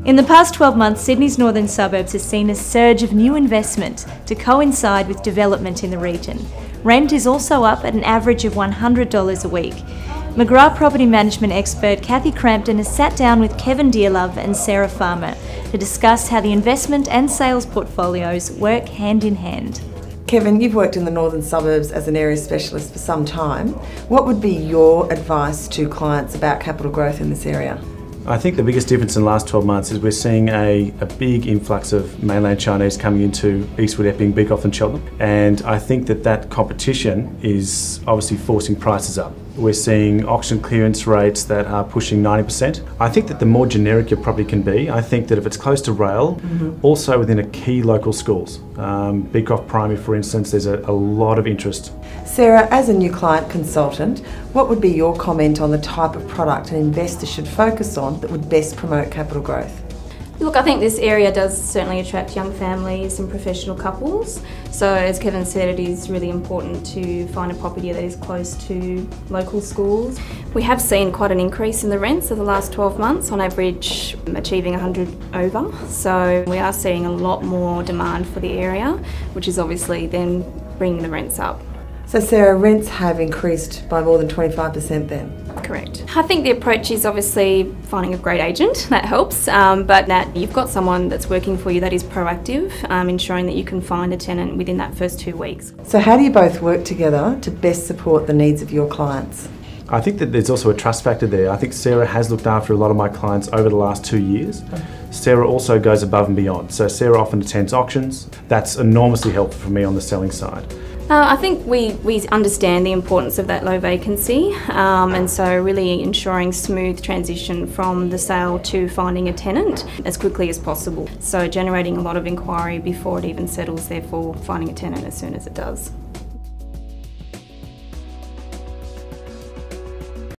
In the past 12 months, Sydney's northern suburbs has seen a surge of new investment to coincide with development in the region. Rent is also up at an average of $100 a week. McGrath property management expert Cathie Crampton has sat down with Kevin Dearlove and Sarah Farmer to discuss how the investment and sales portfolios work hand in hand. Kevin, you've worked in the northern suburbs as an area specialist for some time. What would be your advice to clients about capital growth in this area? I think the biggest difference in the last 12 months is we're seeing a big influx of mainland Chinese coming into Eastwood, Epping, Beecroft and Cheltenham, and I think that competition is obviously forcing prices up. We're seeing auction clearance rates that are pushing 90%. I think that the more generic your property can be, I think that if it's close to rail, also within a key local schools, Beecroft Primary for instance, there's a lot of interest. Sarah, as a new client consultant, what would be your comment on the type of product an investor should focus on that would best promote capital growth? Look, I think this area does certainly attract young families and professional couples. So as Kevin said, it is really important to find a property that is close to local schools. We have seen quite an increase in the rents over the last 12 months, on average achieving 100 over. So we are seeing a lot more demand for the area, which is obviously then bringing the rents up. So Sarah, rents have increased by more than 25% then? Correct. I think the approach is obviously finding a great agent, that helps, but that you've got someone that's working for you that is proactive, ensuring that you can find a tenant within that first 2 weeks. So how do you both work together to best support the needs of your clients? I think that there's also a trust factor there. I think Sarah has looked after a lot of my clients over the last 2 years. Sarah also goes above and beyond. So Sarah often attends auctions. That's enormously helpful for me on the selling side. I think we understand the importance of that low vacancy, and so really ensuring smooth transition from the sale to finding a tenant as quickly as possible. So generating a lot of inquiry before it even settles, therefore finding a tenant as soon as it does.